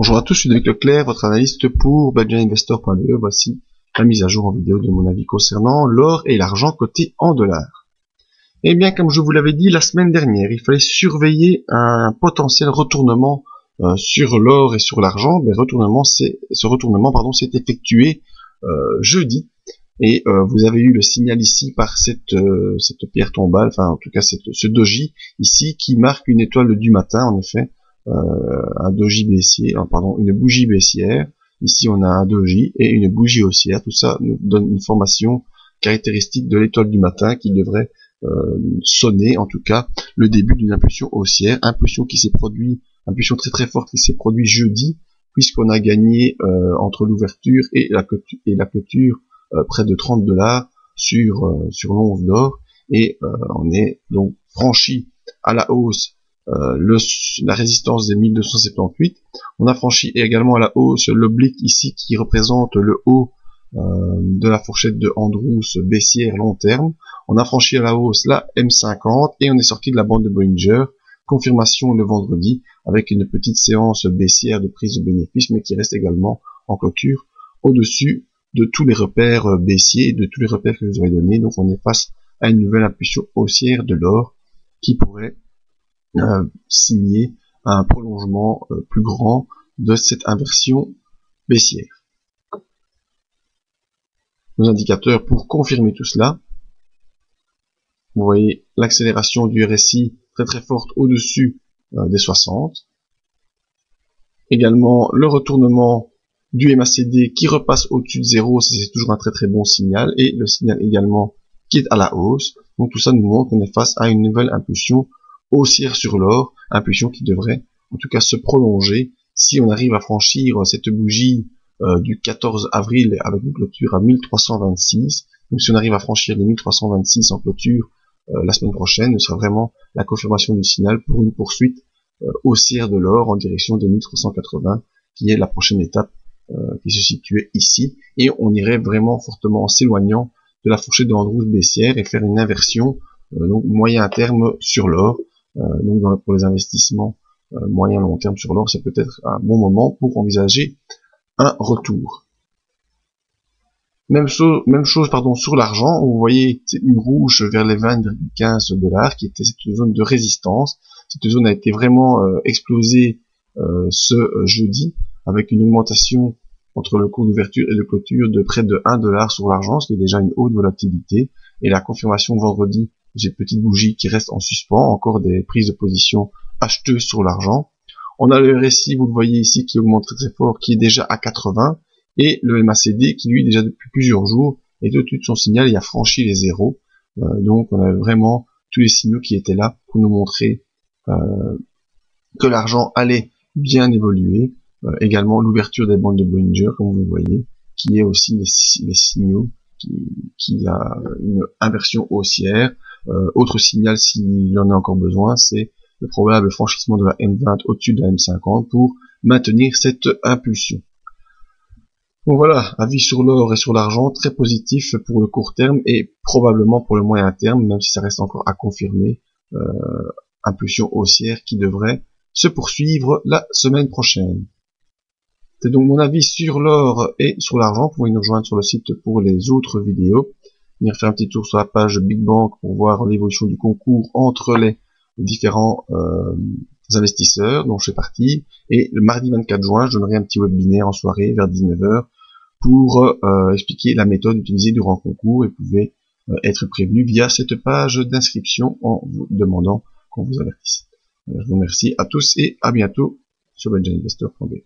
Bonjour à tous, je suis David Leclerc, votre analyste pour budgetinvestor.be. Voici la mise à jour en vidéo de mon avis concernant l'or et l'argent coté en dollars. Et bien, comme je vous l'avais dit la semaine dernière, il fallait surveiller un potentiel retournement sur l'or et sur l'argent. Mais ce retournement s'est effectué jeudi. Et vous avez eu le signal ici par cette pierre tombale, enfin en tout cas ce doji ici qui marque une étoile du matin en effet. Un doji baissier, une bougie baissière. Ici, on a un doji et une bougie haussière. Tout ça nous donne une formation caractéristique de l'étoile du matin qui devrait sonner, en tout cas, le début d'une impulsion haussière. Impulsion très très forte qui s'est produite jeudi, puisqu'on a gagné entre l'ouverture et la clôture près de $30 sur l'once d'or. Et on est donc franchi à la hausse la résistance des 1278. On a franchi également à la hausse l'oblique ici qui représente le haut de la fourchette de Andrews baissière long terme. On a franchi à la hausse la M50 et on est sorti de la bande de Bollinger. Confirmation le vendredi avec une petite séance baissière de prise de bénéfice mais qui reste également en clôture au-dessus de tous les repères baissiers et de tous les repères que je vous aurais donnés. Donc on est face à une nouvelle impulsion haussière de l'or qui pourrait signer un prolongement plus grand de cette inversion baissière. Nos indicateurs pour confirmer tout cela. Vous voyez l'accélération du RSI très très forte au-dessus des 60. Également le retournement du MACD qui repasse au-dessus de 0, c'est toujours un très très bon signal, et le signal également qui est à la hausse. Donc tout ça nous montre qu'on est face à une nouvelle impulsion haussière sur l'or, impulsion qui devrait en tout cas se prolonger si on arrive à franchir cette bougie du 14 avril avec une clôture à 1326. Donc si on arrive à franchir les 1326 en clôture la semaine prochaine, ce sera vraiment la confirmation du signal pour une poursuite haussière de l'or en direction des 1380 qui est la prochaine étape qui se situait ici, et on irait vraiment fortement en s'éloignant de la fourchette de Andrews baissière et faire une inversion donc moyen terme sur l'or. Donc pour les investissements moyen long terme sur l'or, c'est peut-être un bon moment pour envisager un retour. Même chose sur l'argent. Vous voyez c'est une rouge vers les $20,15 qui était cette zone de résistance. Cette zone a été vraiment explosée ce jeudi avec une augmentation entre le cours d'ouverture et de clôture de près de $1 sur l'argent, ce qui est déjà une haute volatilité, et la confirmation vendredi de cette petite bougie qui reste en suspens, encore des prises de position acheteuses sur l'argent. On a le RSI, vous le voyez ici, qui augmente très très fort, qui est déjà à 80, et le MACD qui lui déjà depuis plusieurs jours est au-dessus de son signal et a franchi les zéros. Donc on a vraiment tous les signaux qui étaient là pour nous montrer que l'argent allait bien évoluer. Également l'ouverture des bandes de Bollinger, comme vous le voyez, qui est aussi les signaux qui a une inversion haussière. Autre signal, s'il en a encore besoin, c'est le probable franchissement de la M20 au-dessus de la M50 pour maintenir cette impulsion. Donc voilà, avis sur l'or et sur l'argent, très positif pour le court terme et probablement pour le moyen terme, même si ça reste encore à confirmer, impulsion haussière qui devrait se poursuivre la semaine prochaine. C'est donc mon avis sur l'or et sur l'argent. Vous pouvez nous rejoindre sur le site pour les autres vidéos. Venir faire un petit tour sur la page Big Bank pour voir l'évolution du concours entre les différents investisseurs dont je fais partie. Et le mardi 24 juin, je donnerai un petit webinaire en soirée vers 19h pour expliquer la méthode utilisée durant le concours, et vous pouvez être prévenu via cette page d'inscription en vous demandant qu'on vous avertisse. Je vous remercie à tous et à bientôt sur budgetinvestor.be.